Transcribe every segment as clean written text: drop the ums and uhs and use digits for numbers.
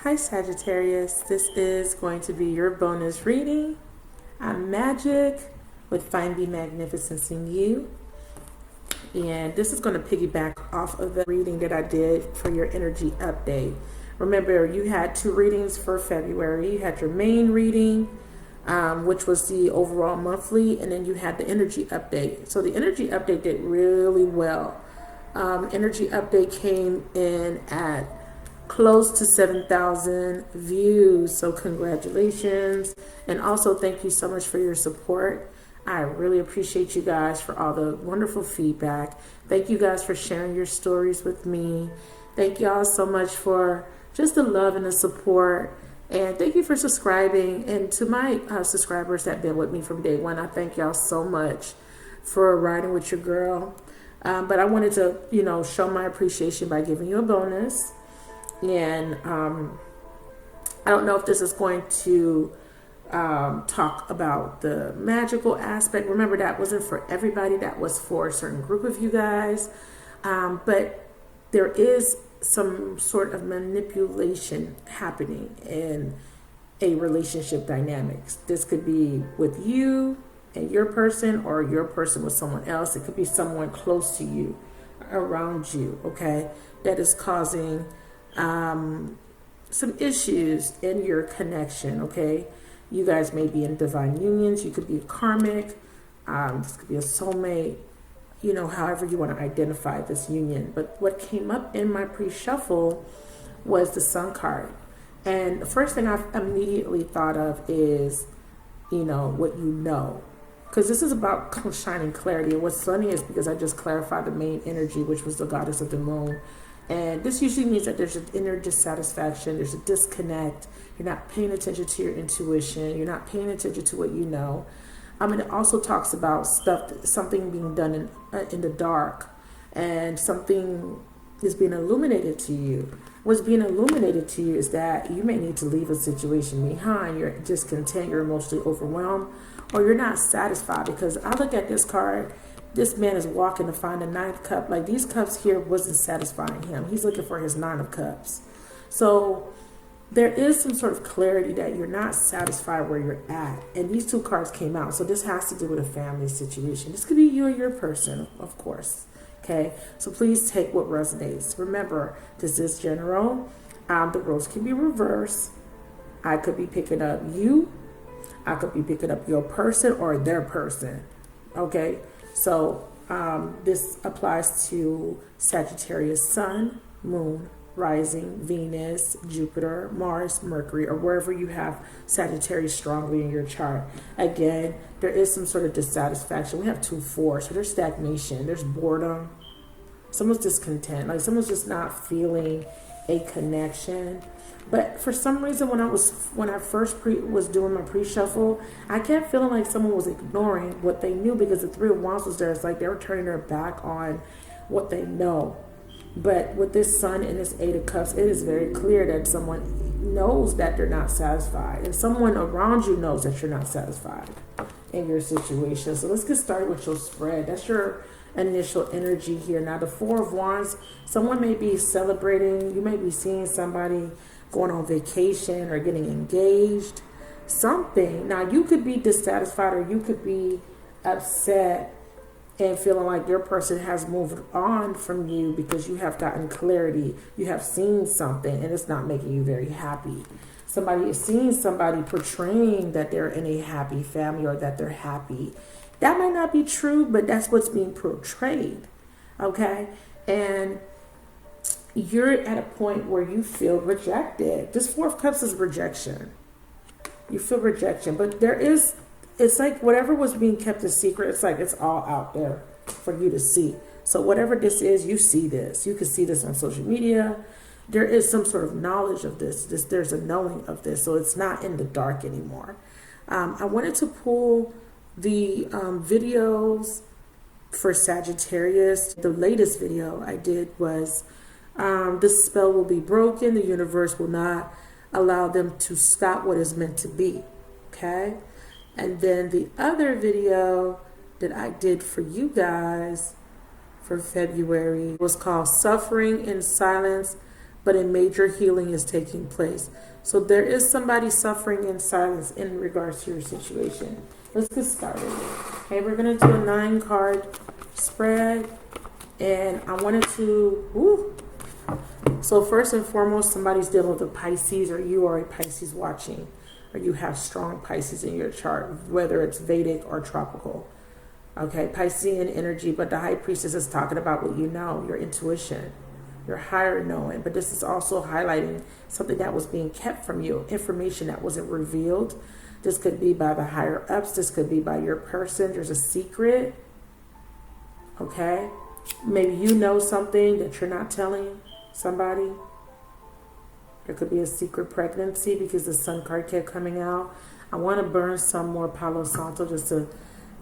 Hi Sagittarius, this is going to be your bonus reading. I'm Magic with Find the Magnificence in You. And this is going to piggyback off of the reading that I did for your energy update. Remember, you had two readings for February. You had your main reading, which was the overall monthly, and then you had the energy update. So the energy update did really well. Energy update came in at close to 7,000 views. So congratulations. And also thank you so much for your support. I really appreciate you guys for all the wonderful feedback. Thank you guys for sharing your stories with me. Thank y'all so much for just the love and the support. And thank you for subscribing. And to my subscribers that have been with me from day one, I thank y'all so much for riding with your girl. But I wanted to, show my appreciation by giving you a bonus. And I don't know if this is going to talk about the magical aspect. Remember, that wasn't for everybody. That was for a certain group of you guys. But there is some sort of manipulation happening in a relationship dynamics. This could be with you and your person, or your person with someone else. It could be someone close to you, around you, okay, that is causing some issues in your connection, okay? You guys may be in divine unions. You could be karmic. This could be a soulmate, however you want to identify this union. But what came up in my pre-shuffle was the Sun card. And the first thing I immediately thought of is, what you know. Because this is about shining clarity. And what's funny is because I just clarified the main energy, which was the goddess of the moon. And this usually means that there's an inner dissatisfaction, there's a disconnect, you're not paying attention to your intuition, you're not paying attention to what you know. And it also talks about something being done in the dark, and something is being illuminated to you. What's being illuminated to you is that you may need to leave a situation behind, you're discontent, you're emotionally overwhelmed, or you're not satisfied. Because I look at this card, this man is walking to find a 9th cup. Like, these cups here wasn't satisfying him. He's looking for his 9 of cups. So there is some sort of clarity that you're not satisfied where you're at. And these two cards came out. So this has to do with a family situation. This could be you or your person, of course. Okay. So please take what resonates. Remember, this is general. The roles can be reversed. I could be picking up you. I could be picking up your person or their person. Okay. So this applies to Sagittarius Sun, Moon, Rising, Venus, Jupiter, Mars, Mercury, or wherever you have Sagittarius strongly in your chart. Again, there is some sort of dissatisfaction. We have 2-4, so there's stagnation, there's boredom. Someone's discontent, like someone's just not feeling a connection. But for some reason, when I first was doing my pre-shuffle, I kept feeling like someone was ignoring what they knew, because the 3 of Wands was there. It's like they were turning their back on what they know. But with this Sun and this 8 of Cups, it is very clear that someone knows that they're not satisfied, and someone around you knows that you're not satisfied in your situation. So let's get started with your spread. That's your initial energy here. Now, the 4 of Wands, someone may be celebrating. You may be seeing somebody going on vacation or getting engaged, something. Now, you could be dissatisfied, or you could be upset and feeling like your person has moved on from you because you have gotten clarity. You have seen something and it's not making you very happy. Somebody is seeing somebody portraying that they're in a happy family, or that they're happy. That might not be true, but that's what's being portrayed. Okay? And you're at a point where you feel rejected. This 4 of Cups is rejection. You feel rejection, but it's like whatever was being kept a secret, it's like it's all out there for you to see. So whatever this is, you see this. You can see this on social media. There is some sort of knowledge of this. There's a knowing of this, so it's not in the dark anymore. I wanted to pull the videos for Sagittarius. The latest video I did was this spell will be broken. The universe will not allow them to stop what is meant to be. Okay. And then the other video that I did for you guys for February was called Suffering in Silence but a major healing is taking place. So there is somebody suffering in silence in regards to your situation. Let's get started. Okay, we're going to do a 9-card spread. And I wanted to, so first and foremost, somebody's dealing with a Pisces, or you are a Pisces watching, or you have strong Pisces in your chart, whether it's Vedic or tropical. Okay, Piscean energy, but the High Priestess is talking about what you know, your intuition, your higher knowing. But this is also highlighting something that was being kept from you, information that wasn't revealed. This could be by the higher ups. This could be by your person. There's a secret. Okay. Maybe you know something that you're not telling somebody. There could be a secret pregnancy because the Sun card kept coming out. I want to burn some more Palo Santo just to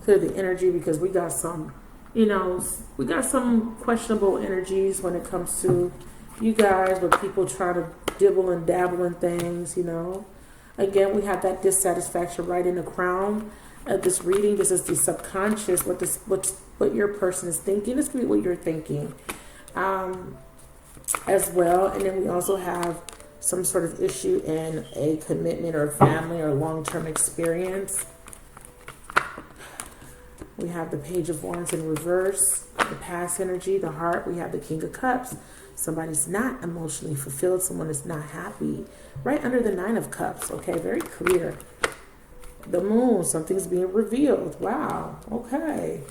clear the energy, because we got some, we got some questionable energies when it comes to you guys, with people trying to dibble and dabble in things, Again, we have that dissatisfaction right in the crown of this reading. This is the subconscious, what your person is thinking. This could be what you're thinking as well. And then we also have some sort of issue in a commitment or family or long-term experience. We have the Page of Wands in reverse, the past energy, the heart. We have the King of Cups. Somebody's not emotionally fulfilled. Someone is not happy. Right under the 9 of Cups. Okay, very clear. The Moon, something's being revealed. Wow, okay.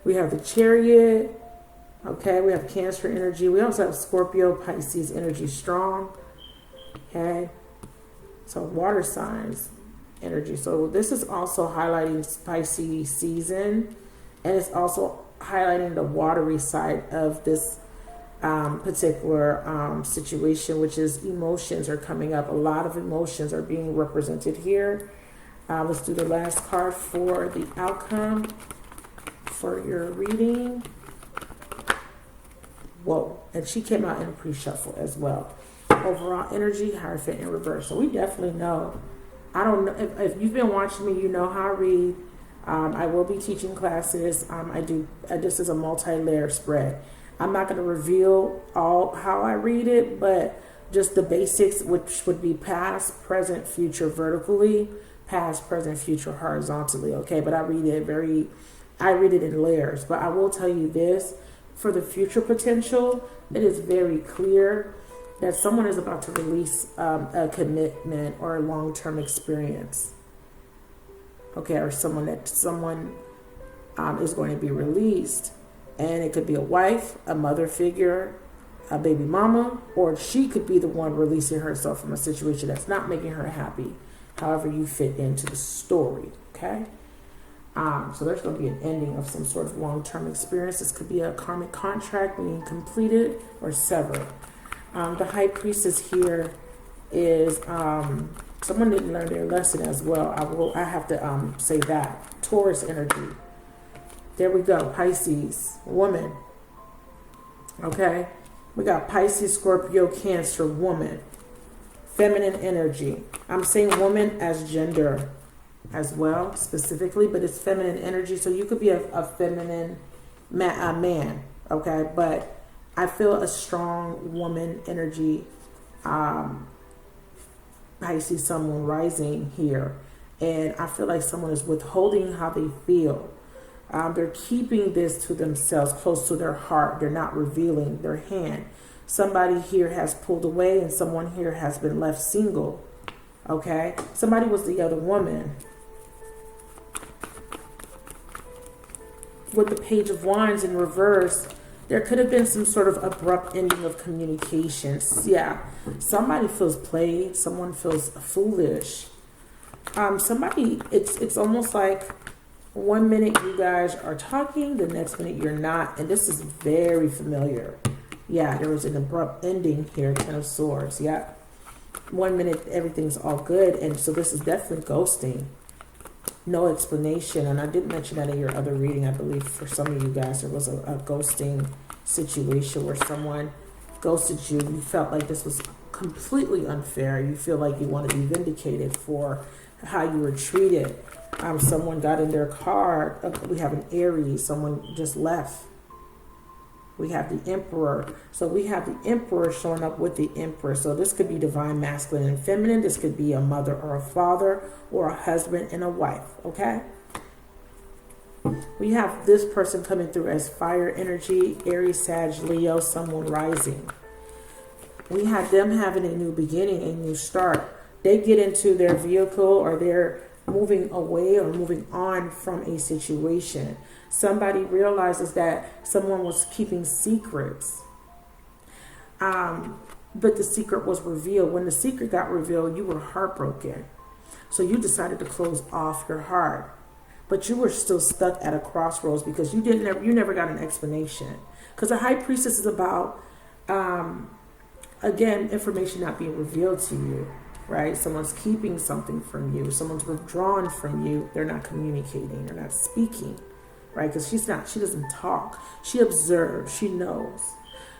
We have the Chariot. Okay, we have Cancer energy. We also have Scorpio, Pisces energy strong. Okay, so water signs energy. So this is also highlighting Pisces season, and it's also highlighting the watery side of this particular situation, which is emotions are coming up. A lot of emotions are being represented here. Let's do the last card for the outcome for your reading. Whoa, and she came out in a pre-shuffle as well. Overall energy, Hierophant in reverse. So we definitely know. I don't know if you've been watching me, you know how I read. I will be teaching classes. I do. This is a multi-layer spread. I'm not going to reveal all how I read it, but just the basics, which would be past, present, future vertically, past, present, future horizontally. Okay, but I read it in layers. But I will tell you this: for the future potential, it is very clear that someone is about to release a commitment or a long-term experience. Okay, or someone is going to be released. And it could be a wife, a mother figure, a baby mama, or she could be the one releasing herself from a situation that's not making her happy. However you fit into the story, okay? So there's going to be an ending of some sort of long-term experience. This could be a karmic contract being completed or severed. The High Priestess here is someone didn't learn their lesson as well. I have to say that. Taurus energy. There we go. Pisces, woman. Okay. We got Pisces, Scorpio, Cancer, woman. Feminine energy. I'm saying woman as gender as well, specifically, but it's feminine energy. So you could be a feminine man. Okay. But I feel a strong woman energy. I see someone rising here. And I feel like someone is withholding how they feel. They're keeping this to themselves, close to their heart. They're not revealing their hand. Somebody here has pulled away and someone here has been left single. Okay? Somebody was the other woman. With the Page of Wands in reverse, there could have been some sort of abrupt ending of communications. Yeah. Somebody feels played. Someone feels foolish. It's almost like 1 minute you guys are talking, the next minute you're not. And this is very familiar. Yeah, there was an abrupt ending here, Ten of Swords. Yeah. 1 minute, everything's all good. And so this is definitely ghosting. No explanation. And I did mention that in your other reading. I believe for some of you guys, there was a ghosting situation where someone ghosted you. You felt like this was completely unfair. You feel like you want to be vindicated for how you were treated. Someone got in their car. We have an Aries. Someone just left. We have the Emperor. So we have the Emperor showing up with the Emperor. So this could be divine masculine and feminine. This could be a mother or a father or a husband and a wife. Okay? We have this person coming through as fire energy, Aries, Sag, Leo, someone rising. We have them having a new beginning, a new start. They get into their vehicle or they're moving away or moving on from a situation. Somebody realizes that someone was keeping secrets. But the secret was revealed. When the secret got revealed, you were heartbroken. So you decided to close off your heart. But you were still stuck at a crossroads because you never got an explanation. Because the High Priestess is about, again, information not being revealed to you. Right? Someone's keeping something from you. Someone's withdrawn from you. They're not communicating. They're not speaking. Right? Because she doesn't talk. She observes. She knows.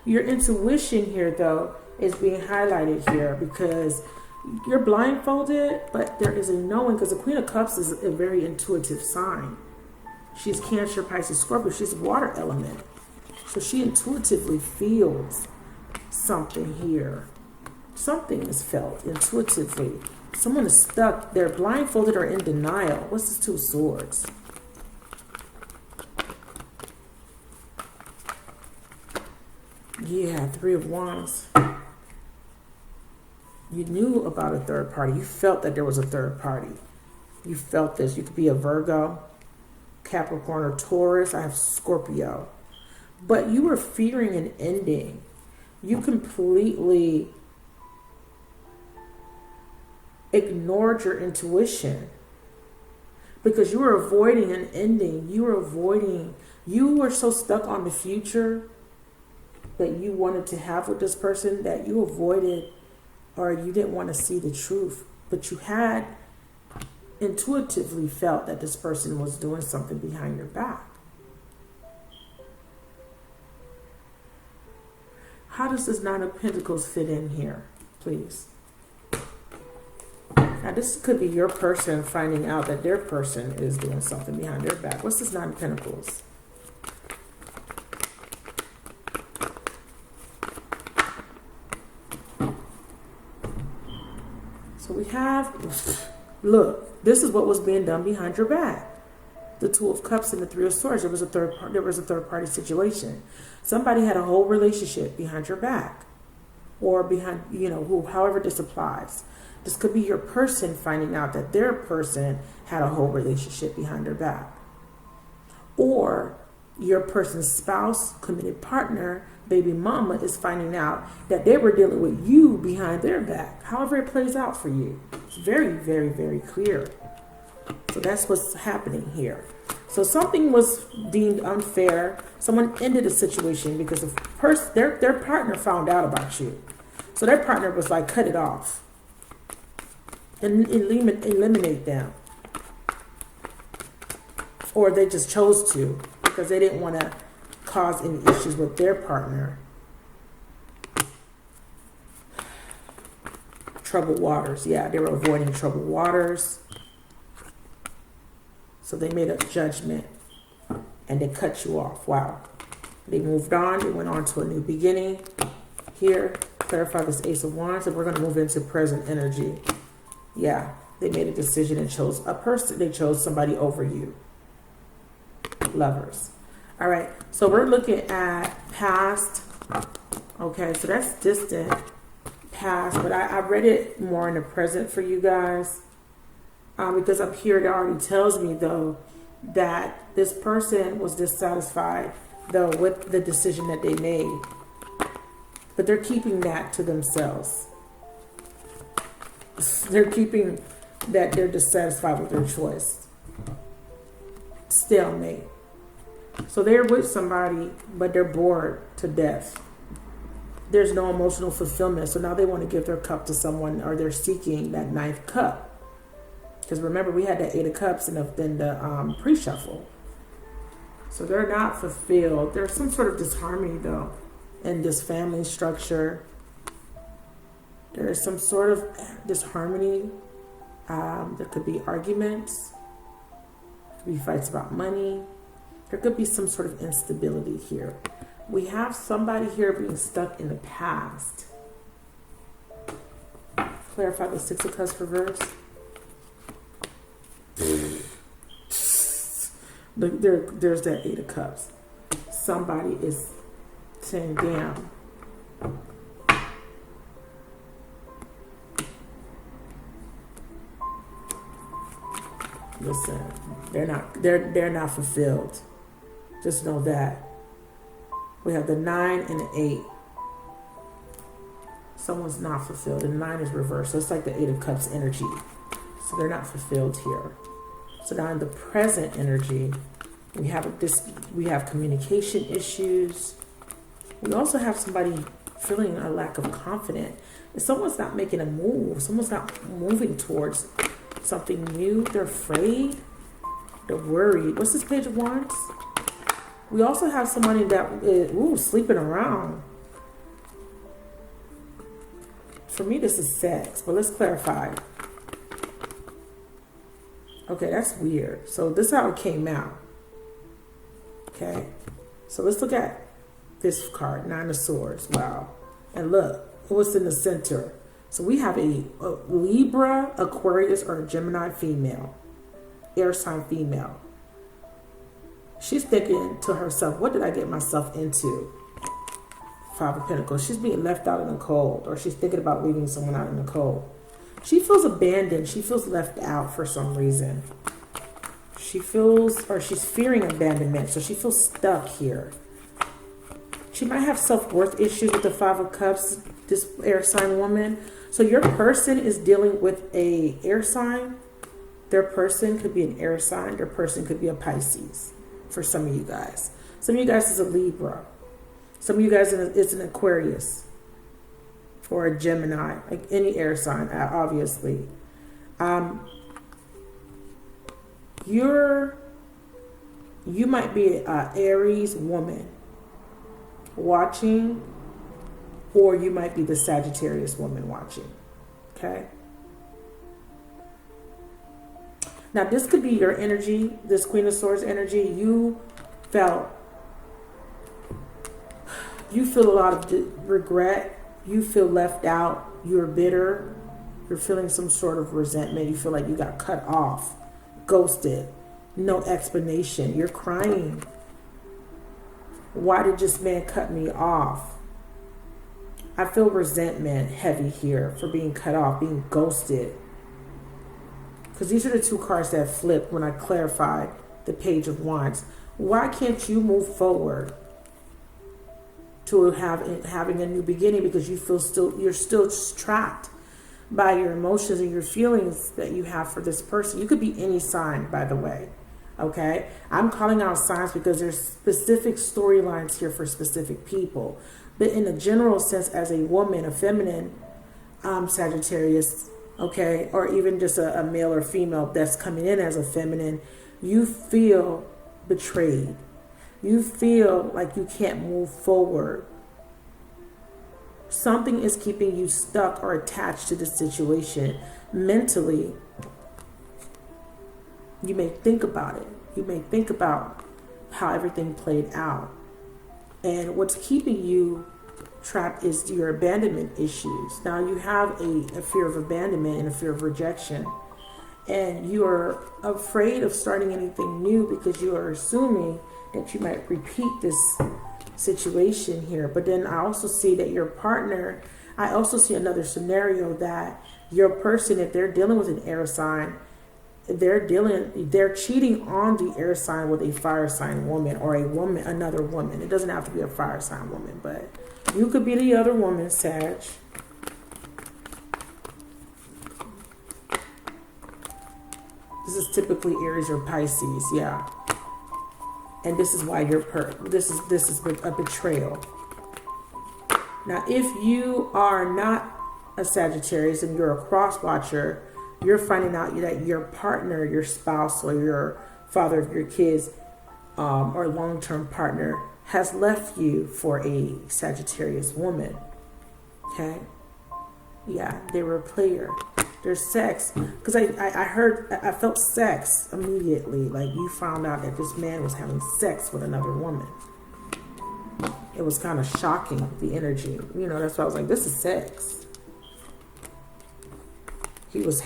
Your intuition here, though, is being highlighted here because you're blindfolded, but there is a knowing because the Queen of Cups is a very intuitive sign. She's Cancer, Pisces, Scorpio. She's a water element. So she intuitively feels something here. Something is felt intuitively. Someone is stuck. They're blindfolded or in denial. What's this Two of Swords? Yeah, Three of Wands. You knew about a third party. You felt that there was a third party. You felt this. You could be a Virgo, Capricorn, or Taurus. I have Scorpio. But you were fearing an ending. You completely ignored your intuition because you were avoiding an ending. You were so stuck on the future that you wanted to have with this person that you avoided or you didn't want to see the truth. But you had intuitively felt that this person was doing something behind your back. How does this Nine of Pentacles fit in here, please? Now, this could be your person finding out that their person is doing something behind their back. What's this Nine of Pentacles? So we have, look, this is what was being done behind your back. The Two of Cups and the Three of Swords. There was a third party situation. Somebody had a whole relationship behind your back, or behind, however this applies. This could be your person finding out that their person had a whole relationship behind their back. Or your person's spouse, committed partner, baby mama is finding out that they were dealing with you behind their back. However it plays out for you. It's very, very, very clear. So that's what's happening here. So something was deemed unfair. Someone ended a situation because their partner found out about you. So their partner was like, cut it off. And eliminate them. Or they just chose to because they didn't want to cause any issues with their partner. Troubled waters. Yeah, they were avoiding troubled waters. So they made a judgment and they cut you off. Wow. They moved on. They went on to a new beginning. Here, clarify this Ace of Wands, and we're going to move into present energy. Yeah, they made a decision and chose a person. They chose somebody over you. Lovers. All right, so we're looking at past. Okay, so that's distant past, but I read it more in the present for you guys. Because up here it already tells me, though, that this person was dissatisfied, though, with the decision that they made. But they're keeping that to themselves. They're keeping that they're dissatisfied with their choice. Stalemate. So they're with somebody, but they're bored to death. There's no emotional fulfillment. So now they want to give their cup to someone, or they're seeking that ninth cup. Because remember, we had the Eight of Cups and then the pre-shuffle. So they're not fulfilled. There's some sort of disharmony, though, in this family structure. There is some sort of disharmony. There could be arguments. There could be fights about money. There could be some sort of instability here. We have somebody here being stuck in the past. Clarify the Six of Cups reverse. There's that Eight of Cups. Somebody is saying, damn. Listen, they're not fulfilled. Just know that. We have the 9 and the 8. Someone's not fulfilled. And 9 is reversed. So it's like the 8 of Cups energy. So they're not fulfilled here. So now in the present energy, we have communication issues. We also have somebody feeling a lack of confidence. If someone's not making a move, someone's not moving towards something new, they're afraid, they're worried. What's this Page of Wands? We also have somebody that is sleeping around. For me, this is sex, but let's clarify. Okay, that's weird. So this is how it came out. Okay, so let's look at this card, 9 of Swords. Wow. And look, what's in the center? So we have a Libra, Aquarius, or a Gemini female. Air sign female. She's thinking to herself, what did I get myself into? 5 of Pentacles. She's being left out in the cold, or she's thinking about leaving someone out in the cold. She feels abandoned. She feels left out for some reason. She feels, or she's fearing abandonment, so she feels stuck here. She might have self-worth issues with the 5 of Cups, this air sign woman. So your person is dealing with a air sign. Their person could be an air sign. Their person could be a Pisces for some of you guys. Some of you guys is a Libra. Some of you guys is an Aquarius or a Gemini, like any air sign, obviously. You might be an Aries woman watching, or you might be the Sagittarius woman watching. Okay. Now this could be your energy, this Queen of Swords energy. You feel a lot of regret. You feel left out. You're bitter. You're feeling some sort of resentment. You feel like you got cut off, ghosted, no explanation. You're crying. Why did this man cut me off? I feel resentment heavy here for being cut off, being ghosted. Because these are the two cards that flipped when I clarified the Page of Wands. Why can't you move forward to having a new beginning? Because you're still trapped by your emotions and your feelings that you have for this person. You could be any sign, by the way. Okay, I'm calling out signs because there's specific storylines here for specific people. But in a general sense, as a woman, a feminine Sagittarius, okay, or even just a male or female that's coming in as a feminine, you feel betrayed. You feel like you can't move forward. Something is keeping you stuck or attached to the situation. Mentally, you may think about it. You may think about how everything played out. And what's keeping you trapped is your abandonment issues. Now you have a fear of abandonment and a fear of rejection. And you are afraid of starting anything new because you are assuming that you might repeat this situation here. But then I also see that your partner, I also see another scenario that your person, if they're dealing with an air sign, they're cheating on the air sign with a fire sign woman or another woman. It doesn't have to be a fire sign woman, but you could be the other woman, Sag. This is typically Aries or Pisces, yeah. And this is why this is a betrayal. Now, if you are not a Sagittarius and you're a cross watcher, you're finding out that your partner, your spouse, or your father of your kids, or long-term partner has left you for a Sagittarius woman. Okay? Yeah, they were a player. There's sex. Because I felt sex immediately. Like you found out that this man was having sex with another woman. It was kind of shocking, the energy. You know, that's why I was like, this is sex. He was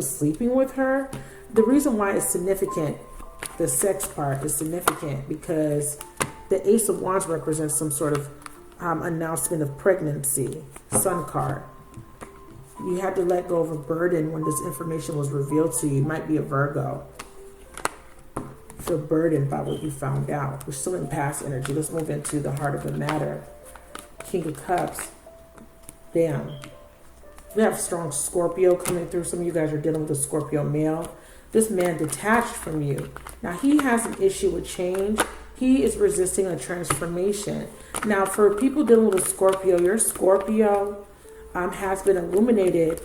sleeping with her. The reason why it's significant, the sex part is significant, because the Ace of Wands represents some sort of announcement of pregnancy, Sun card. You had to let go of a burden when this information was revealed to you. You might be a Virgo. Feel burdened by what you found out. We're still in past energy. Let's move into the heart of the matter. King of Cups. Damn. We have strong Scorpio coming through. Some of you guys are dealing with a Scorpio male. This man detached from you. Now, he has an issue with change. He is resisting a transformation. Now, for people dealing with a Scorpio, your Scorpio has been illuminated,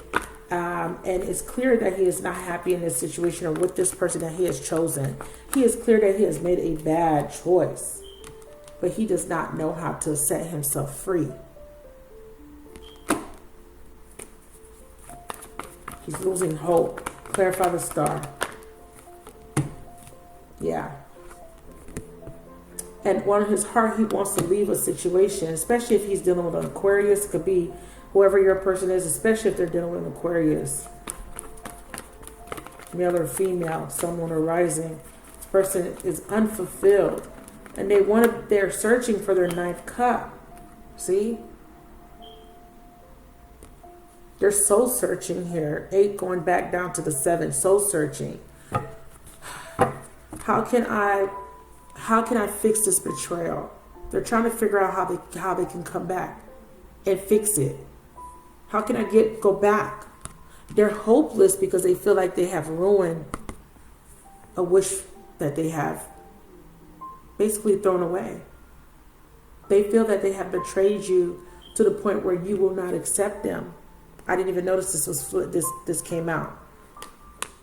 and it's clear that he is not happy in this situation or with this person that he has chosen. He is clear that he has made a bad choice, but he does not know how to set himself free. He's losing hope. Clarify the star. Yeah. And on his heart, he wants to leave a situation, especially if he's dealing with an Aquarius. It could be whoever your person is, especially if they're dealing with an Aquarius. Male or female, sun, moon, or rising. This person is unfulfilled. And they're searching for their ninth cup. See? They're soul searching here. 8 going back down to the 7. Soul searching. How can I fix this betrayal? They're trying to figure out how they can come back and fix it. How can I go back? They're hopeless because they feel like they have ruined a wish that they have basically thrown away. They feel that they have betrayed you to the point where you will not accept them. I didn't even notice this came out.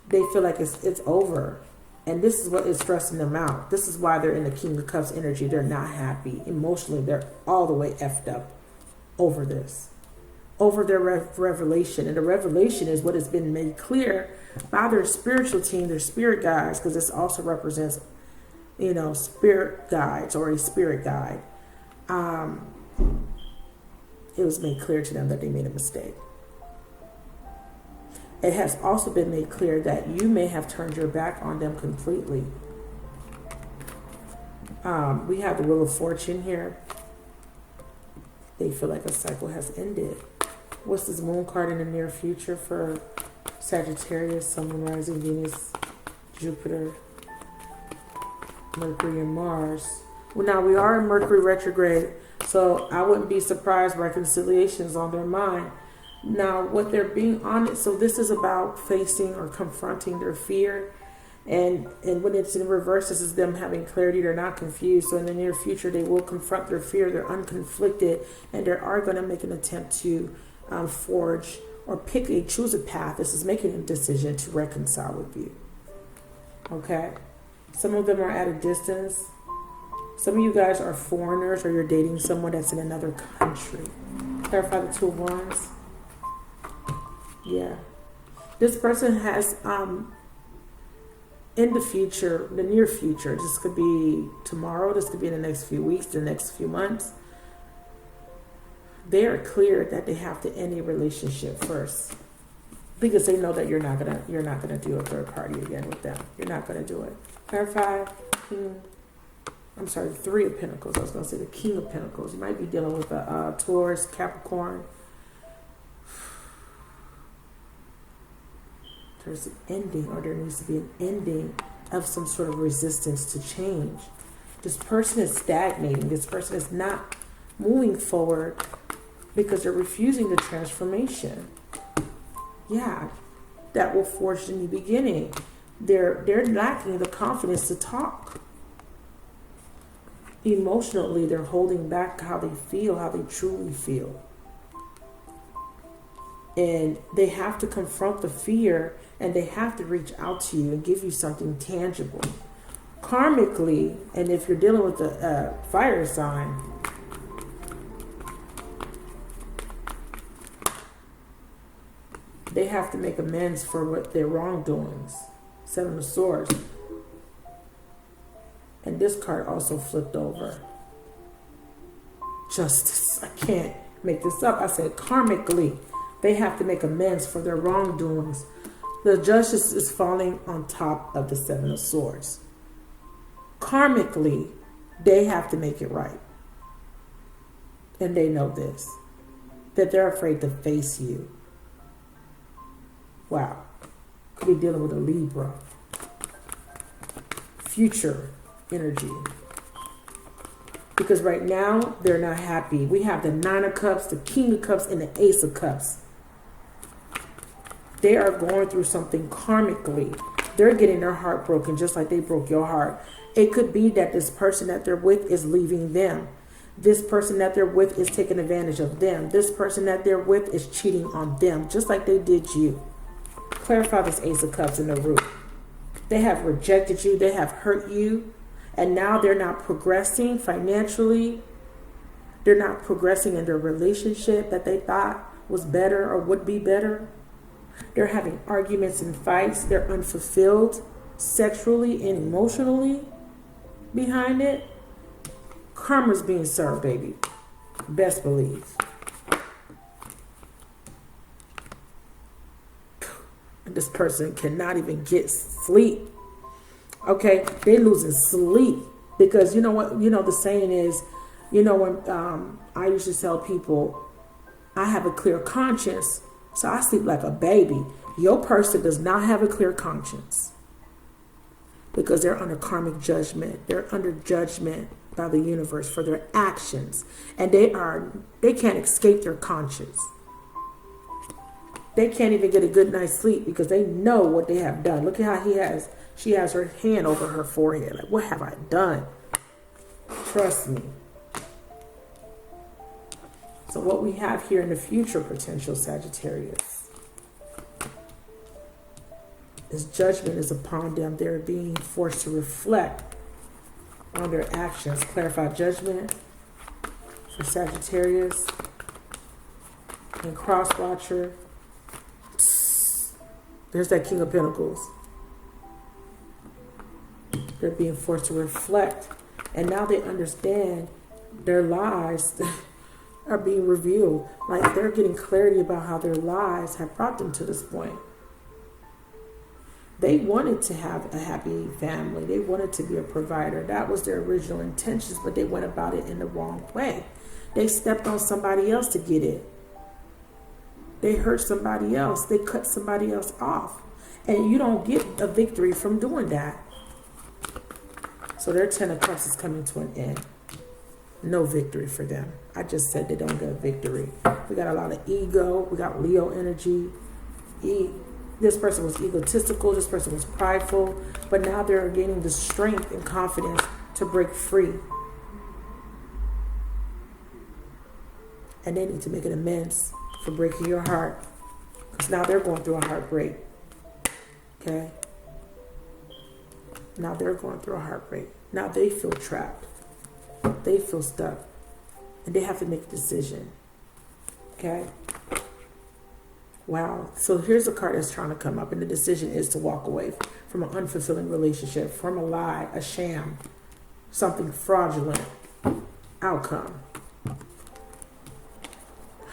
They feel like it's over. And this is what is stressing them out. This is why they're in the King of Cups energy. They're not happy. Emotionally, they're all the way effed up over this. Over their revelation. And the revelation is what has been made clear by their spiritual team, their spirit guides, because this also represents, spirit guides or a spirit guide. It was made clear to them that they made a mistake. It has also been made clear that you may have turned your back on them completely. We have the Wheel of Fortune here. They feel like a cycle has ended. What's this moon card in the near future for Sagittarius, Sun, Moon, Rising, Venus, Jupiter, Mercury, and Mars? Well, now we are in Mercury retrograde, so I wouldn't be surprised reconciliations on their mind. Now, what they're being honest, so this is about facing or confronting their fear. And when it's in reverse, this is them having clarity. They're not confused. So in the near future, they will confront their fear. They're unconflicted. And they are going to make an attempt to forge or choose a path. This is making a decision to reconcile with you. Okay? Some of them are at a distance. Some of you guys are foreigners, or you're dating someone that's in another country. Clarify the 2 of Wands. Yeah. This person has, in the future, the near future, this could be tomorrow, this could be in the next few weeks, the next few months, they are clear that they have to end a relationship first. Because they know that you're not gonna do a third party again with them. You're not gonna do it. Clarify, the 3 of Pentacles. I was gonna say the King of Pentacles. You might be dealing with a Taurus, Capricorn. There's an ending, or there needs to be an ending of some sort of resistance to change. This person is stagnating. This person is not moving forward because they're refusing the transformation. Yeah, that will forge the new beginning. They're lacking the confidence to talk. Emotionally, they're holding back how they feel, how they truly feel. And they have to confront the fear, and they have to reach out to you and give you something tangible. Karmically, and if you're dealing with a fire sign, they have to make amends for what their wrongdoings. 7 of Swords. And this card also flipped over. justice. I can't make this up. I said karmically, they have to make amends for their wrongdoings. The justice is falling on top of the Seven of Swords. Karmically, they have to make it right. And they know this, that they're afraid to face you. Wow. Could be dealing with a Libra. Future energy. Because right now, they're not happy. We have the Nine of Cups, the King of Cups, and the Ace of Cups. They are going through something karmically. They're getting their heart broken just like they broke your heart. It could be that this person that they're with is leaving them. This person that they're with is taking advantage of them. This person that they're with is cheating on them, just like they did you. Clarify this Ace of Cups in the root. They have rejected you. They have hurt you. And now they're not progressing financially. They're not progressing in their relationship that they thought was better or would be better. They're having arguments and fights. They're unfulfilled sexually and emotionally behind it. Karma's being served, baby. Best believe. This person cannot even get sleep. Okay, they're losing sleep because you know what? You know the saying is, you know when I used to tell people, I have a clear conscience, so I sleep like a baby. Your person does not have a clear conscience because they're under karmic judgment. They're under judgment by the universe for their actions, and they can't escape their conscience. They can't even get a good night's sleep because they know what they have done. Look at how she has her hand over her forehead. Like, what have I done? Trust me. So what we have here in the future potential Sagittarius is judgment is upon them. They're being forced to reflect on their actions. Clarify judgment for Sagittarius and cross watcher. There's that King of Pentacles. They're being forced to reflect. And now they understand their lies are being revealed. Like they're getting clarity about how their lies have brought them to this point. They wanted to have a happy family. They wanted to be a provider. That was their original intentions, but they went about it in the wrong way. They stepped on somebody else to get it. They hurt somebody else. They cut somebody else off. And you don't get a victory from doing that. So their 10 of Cups is coming to an end. No victory for them. I just said they don't get a victory. We got a lot of ego. We got Leo energy. This person was egotistical. This person was prideful. But now they're gaining the strength and confidence to break free. And they need to make an amends for breaking your heart, because now they're going through a heartbreak. Okay? Now they're going through a heartbreak. Now they feel trapped. They feel stuck. And they have to make a decision. Okay? Wow. So here's a card that's trying to come up, and the decision is to walk away from an unfulfilling relationship, from a lie, a sham, something fraudulent outcome.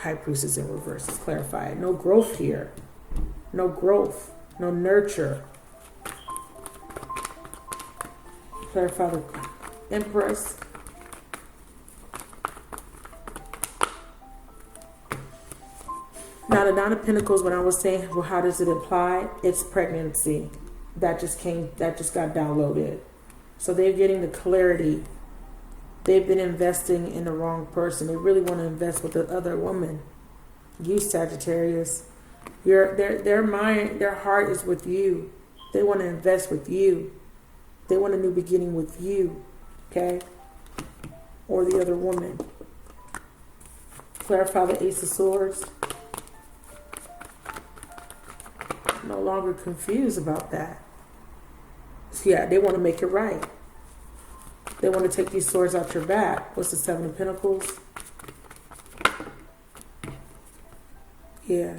High Priestess in reverse is clarified. No growth here. No growth. No nurture. Clarify the Empress. Now the Nine of Pentacles, when I was saying, well, how does it apply? It's pregnancy. That just got downloaded. So they're getting the clarity. They've been investing in the wrong person. They really want to invest with the other woman. You, Sagittarius. Their mind, their heart is with you. They want to invest with you. They want a new beginning with you. Okay? Or the other woman. Clarify the Ace of Swords. No longer confused about that. So yeah, they want to make it right. They want to take these swords out your back. What's the Seven of Pentacles? Yeah.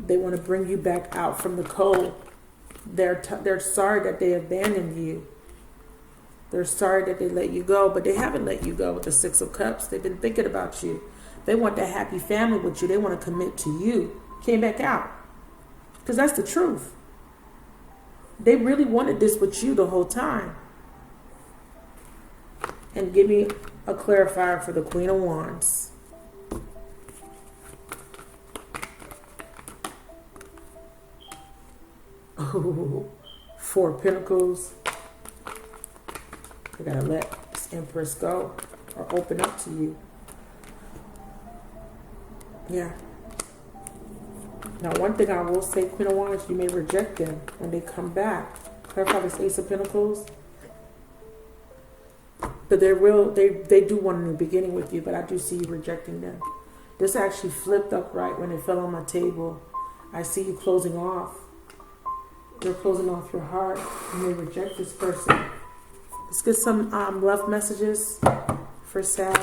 They want to bring you back out from the cold. They're sorry that they abandoned you. They're sorry that they let you go, but they haven't let you go with the Six of Cups. They've been thinking about you. They want that happy family with you. They want to commit to you. Came back out. Because that's the truth. They really wanted this with you the whole time. And give me a clarifier for the Queen of Wands. Oh, Four of Pentacles. I gotta let this Empress go or open up to you. Yeah. Now, one thing I will say, Queen of Wands, you may reject them when they come back. Clarify this Ace of Pentacles. But they do want a new beginning with you, but I do see you rejecting them. This actually flipped upright when it fell on my table. I see you closing off. You're closing off your heart. You may reject this person. Let's get some love messages for Sag.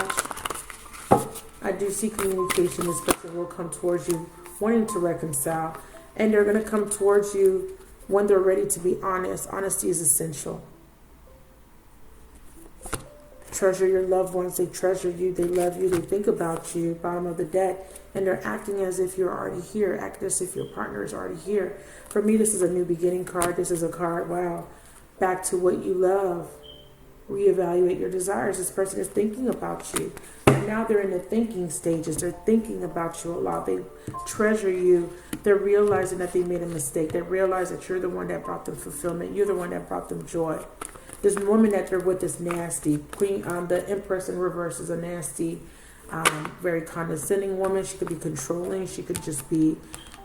I do see communication. This person will come towards you wanting to reconcile. And they're going to come towards you when they're ready to be honest. Honesty is essential. Treasure your loved ones. They treasure you. They love you. They think about you. Bottom of the deck. And they're acting as if you're already here. Acting as if your partner is already here. For me, this is a new beginning card. This is a card, wow. Back to what you love. Reevaluate your desires. This person is thinking about you. And now they're in the thinking stages. They're thinking about you a lot. They treasure you. They're realizing that they made a mistake. They realize that you're the one that brought them fulfillment. You're the one that brought them joy. This woman that they're with is nasty. The Empress in reverse is a nasty, very condescending woman. She could be controlling. She could just be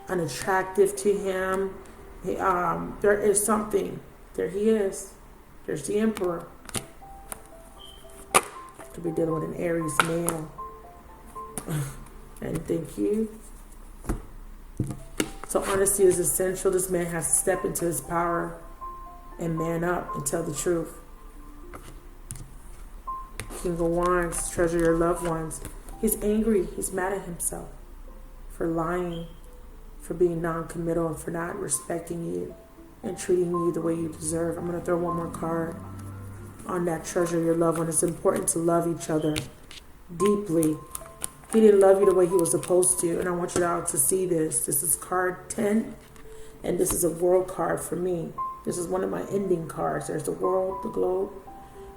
unattractive to him. There is something. There he is. There's the Emperor. Could be dealing with an Aries male. And thank you. So honesty is essential. This man has to step into his power and man up and tell the truth. King of Wands, treasure your loved ones. He's angry. He's mad at himself for lying, for being non-committal, and for not respecting you and treating you the way you deserve. I'm going to throw one more card on that treasure your loved one. It's important to love each other deeply. He didn't love you the way he was supposed to, and I want you all to see this. This is card 10, and this is a world card for me. This is one of my ending cards. There's the world, the globe,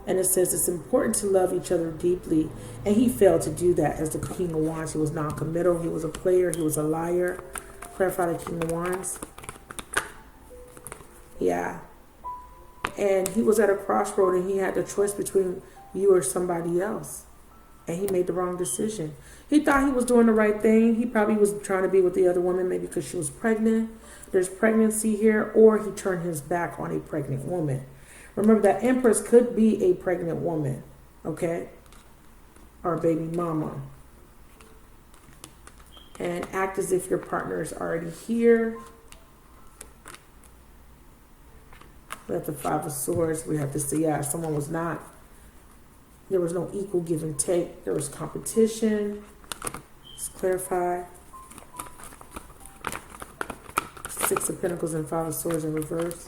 and it says it's important to love each other deeply. And he failed to do that as the King of Wands. He was non-committal. He was a player. He was a liar. Clarify the King of Wands. Yeah. And he was at a crossroad and he had the choice between you or somebody else. And he made the wrong decision. He thought he was doing the right thing. He probably was trying to be with the other woman, maybe because she was pregnant. There's pregnancy here, or he turned his back on a pregnant woman. Remember that Empress could be a pregnant woman, okay? Or a baby mama. And act as if your partner is already here. We have the Five of Swords. We have to see, yeah, someone was not. There was no equal give and take. There was competition. Let's clarify. Six of Pentacles and Five of Swords in reverse.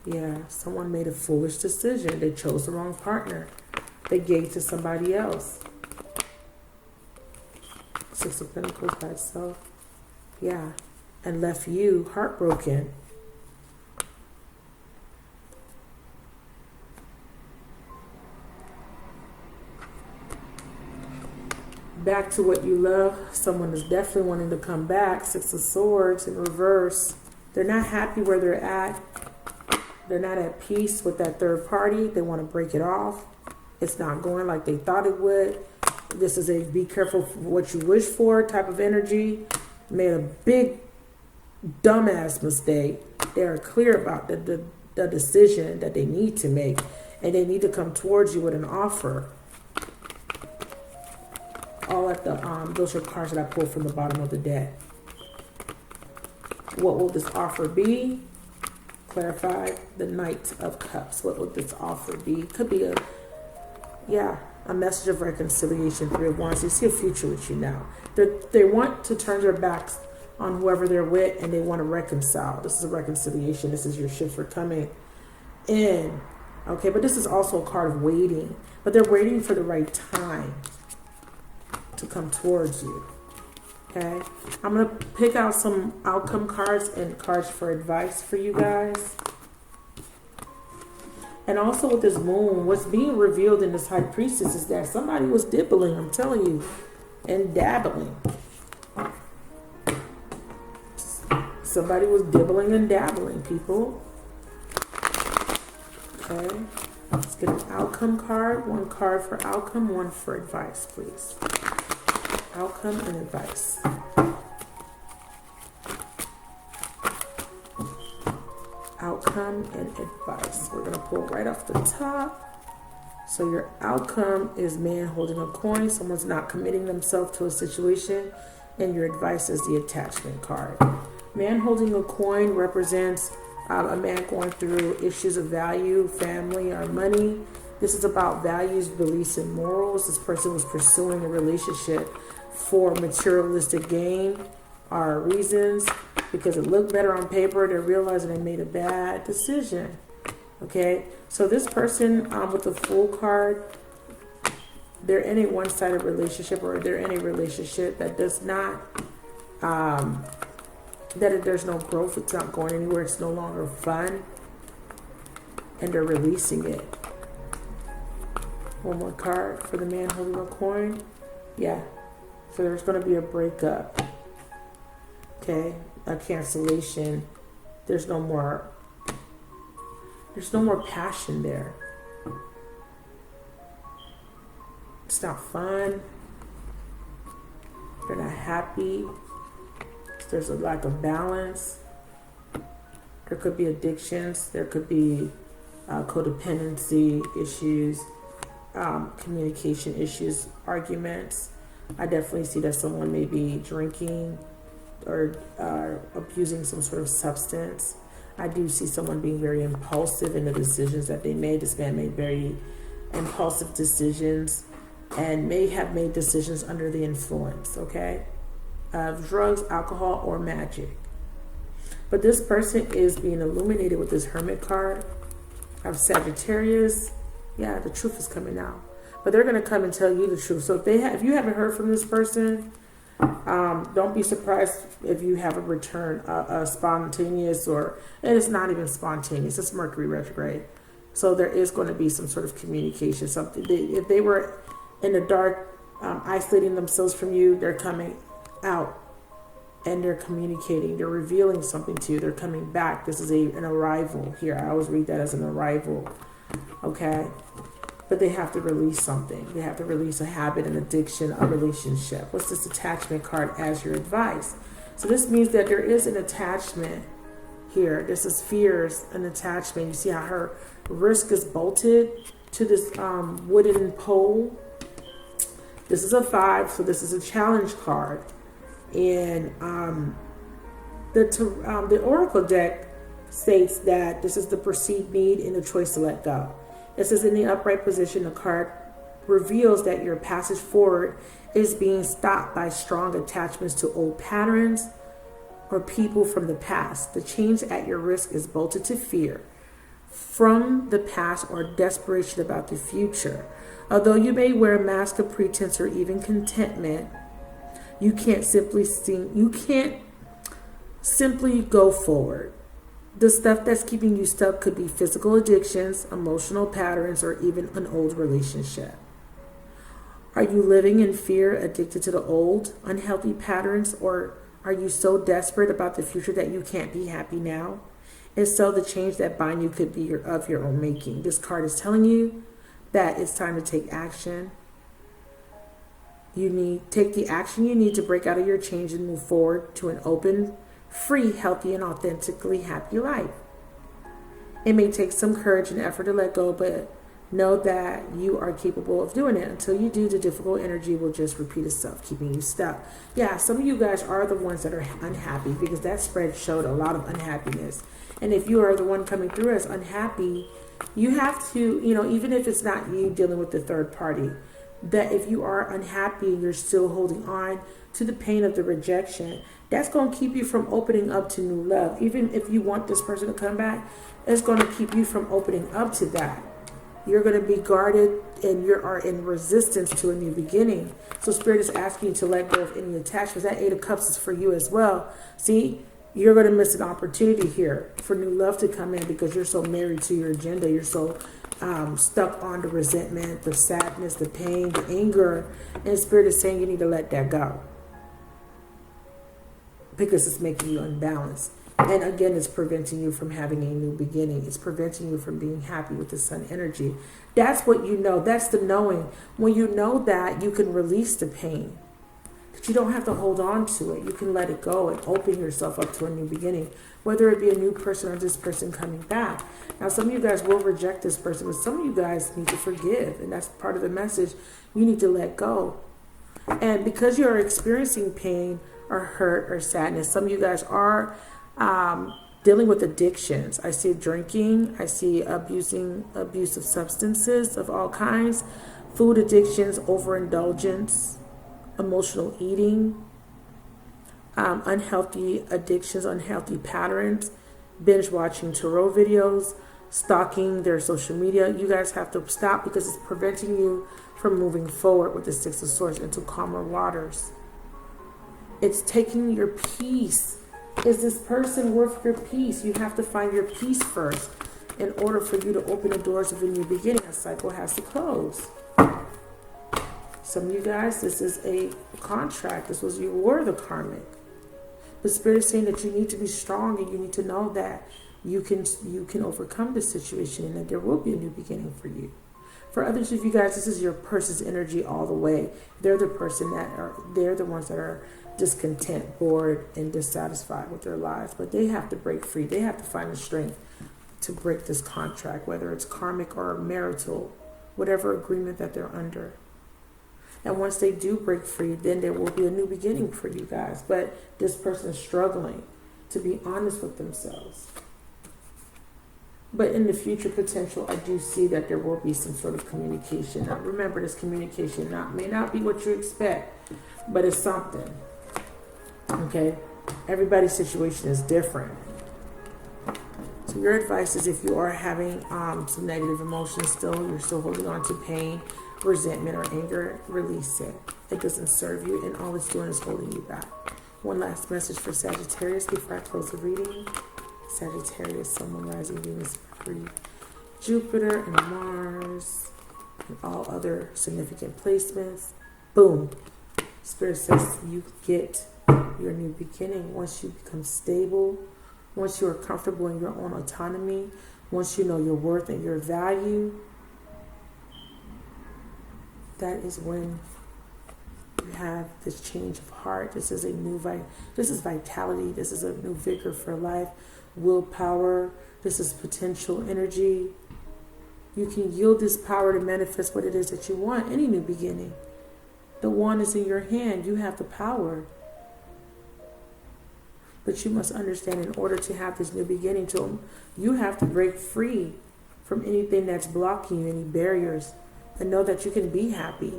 Yeah, someone made a foolish decision. They chose the wrong partner. They gave to somebody else. Six of Pentacles by itself. Yeah, and left you heartbroken. Back to what you love. Someone is definitely wanting to come back. Six of Swords in reverse. They're not happy where they're at. They're not at peace with that third party. They want to break it off. It's not going like they thought it would. This is a be careful for what you wish for type of energy. Made a big dumbass mistake. They are clear about the decision that they need to make. And they need to come towards you with an offer. All at the those are cards that I pulled from the bottom of the deck. What will this offer be? Clarify the Knight of Cups. What will this offer be? Could be a message of reconciliation. Three of Wands. They see a future with you now. They want to turn their backs on whoever they're with, and they want to reconcile. This is a reconciliation. This is your shift for coming in Okay, but this is also a card of waiting. But they're waiting for the right time to come towards you. Okay, I'm going to pick out some outcome cards and cards for advice for you guys. And also with this moon, what's being revealed in this high priestess is that somebody was dibbling, I'm telling you, and dabbling. Somebody was dibbling and dabbling, people. Okay, let's get an outcome card. One card for outcome, one for advice, please. Outcome and advice. Outcome and advice. We're going to pull right off the top. So your outcome is man holding a coin. Someone's not committing themselves to a situation. And your advice is the attachment card. Man holding a coin represents a man going through issues of value, family, or money. This is about values, beliefs, and morals. This person was pursuing a relationship for materialistic gain or reasons, because it looked better on paper. They're realizing they made a bad decision. Okay, so this person with the Fool card, they're in a one-sided relationship, or they're in a relationship that does not, there's no growth. It's not going anywhere. It's no longer fun, and they're releasing it. One more card for the man holding a coin. Yeah, so there's going to be a breakup. Okay, a cancellation. There's no more passion there. It's not fun. They're not happy. There's a lack of balance. There could be addictions. There could be codependency issues, communication issues, arguments. I definitely see that someone may be drinking or abusing some sort of substance. I do see someone being very impulsive in the decisions that they made. This man made very impulsive decisions and may have made decisions under the influence, okay, of drugs, alcohol, or magic. But this person is being illuminated with this Hermit card of Sagittarius. Yeah, the truth is coming out. But they're going to come and tell you the truth. So if you haven't heard from this person, don't be surprised if you have a return, spontaneous, and it's not even spontaneous. It's Mercury retrograde. So there is going to be some sort of communication. Something. If they were in the dark, isolating themselves from you, they're coming out and they're communicating. They're revealing something to you. They're coming back. This is an arrival here. I always read that as an arrival. Okay. But they have to release something. They have to release a habit, an addiction, a relationship. What's this attachment card as your advice? So this means that there is an attachment here. This is fears, an attachment. You see how her wrist is bolted to this wooden pole. This is a 5, so this is a challenge card. And the Oracle deck states that this is the perceived need and the choice to let go. It says in the upright position, the card reveals that your passage forward is being stopped by strong attachments to old patterns or people from the past. The change at your risk is bolted to fear from the past or desperation about the future. Although you may wear a mask of pretense or even contentment, you can't simply go forward. The stuff that's keeping you stuck could be physical addictions, emotional patterns, or even an old relationship. Are you living in fear, addicted to the old, unhealthy patterns, or are you so desperate about the future that you can't be happy now? And so the change that binds you could be of your own making. This card is telling you that it's time to take action. Take the action you need to break out of your change and move forward to an open, free, healthy, and authentically happy life. It may take some courage and effort to let go, but know that you are capable of doing it. Until you do, the difficult energy will just repeat itself, keeping you stuck. Yeah, some of you guys are the ones that are unhappy, because that spread showed a lot of unhappiness. And if you are the one coming through as unhappy, you have to, even if it's not you dealing with the third party, that if you are unhappy, you're still holding on to the pain of the rejection, that's going to keep you from opening up to new love. Even if you want this person to come back, it's going to keep you from opening up to that. You're going to be guarded and you are in resistance to a new beginning. So Spirit is asking you to let go of any attachments. That Eight of Cups is for you as well. See, you're going to miss an opportunity here for new love to come in because you're so married to your agenda. You're so stuck on the resentment, the sadness, the pain, the anger. And Spirit is saying you need to let that go because it's making you unbalanced. And again, it's preventing you from having a new beginning. It's preventing you from being happy with the sun energy. That's what you know. That's the knowing. When you know that, you can release the pain. But you don't have to hold on to it. You can let it go and open yourself up to a new beginning. Whether it be a new person or this person coming back. Now, some of you guys will reject this person, but some of you guys need to forgive. And that's part of the message. You need to let go. And because you're experiencing pain or hurt or sadness, some of you guys are dealing with addictions. I see drinking. I see abusive substances of all kinds, food addictions, overindulgence, emotional eating, unhealthy addictions, unhealthy patterns, binge watching tarot videos, stalking their social media. You guys have to stop because it's preventing you from moving forward with the Six of Swords into calmer waters. It's taking your peace. Is this person worth your peace? You have to find your peace first in order for you to open the doors of a new beginning. A cycle has to close. Some of you guys, this is a contract. You were the karmic. The Spirit is saying that you need to be strong and you need to know that you can overcome this situation and that there will be a new beginning for you. For others of you guys, this is your person's energy all the way. They're the ones that are discontent, bored, and dissatisfied with their lives. But they have to break free. They have to find the strength to break this contract, whether it's karmic or marital, whatever agreement that they're under. And once they do break free, then there will be a new beginning for you guys. But this person is struggling to be honest with themselves. But in the future potential, I do see that there will be some sort of communication. Now, remember, this communication may not be what you expect, but it's something. Okay? Everybody's situation is different. So your advice is if you are having some negative emotions still, you're still holding on to pain, resentment, or anger, release it. It doesn't serve you, and all it's doing is holding you back. One last message for Sagittarius before I close the reading. Sagittarius, Sun, Moon, Rising, Venus, Mercury, Jupiter, and Mars, and all other significant placements. Boom. Spirit says you get your new beginning once you become stable, once you are comfortable in your own autonomy, once you know your worth and your value. That is when you have this change of heart. This is this is vitality. This is a new vigor for life, willpower. This is potential energy. You can yield this power to manifest what it is that you want. Any new beginning. The wand is in your hand. You have the power. But you must understand, in order to have this new beginning, you have to break free from anything that's blocking you, any barriers, and know that you can be happy.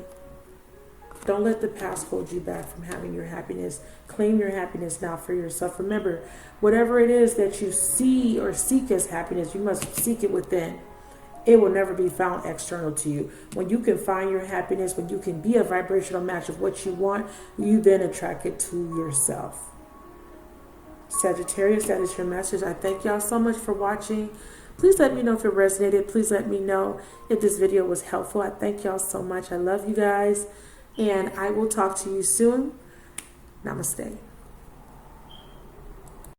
Don't let the past hold you back from having your happiness. Claim your happiness now for yourself. Remember, whatever it is that you see or seek as happiness, you must seek it within. It will never be found external to you. When you can find your happiness, when you can be a vibrational match of what you want, you then attract it to yourself. Sagittarius, that is your message. I thank y'all so much for watching. Please let me know if it resonated. Please let me know if this video was helpful. I thank y'all so much. I love you guys. And I will talk to you soon. Namaste.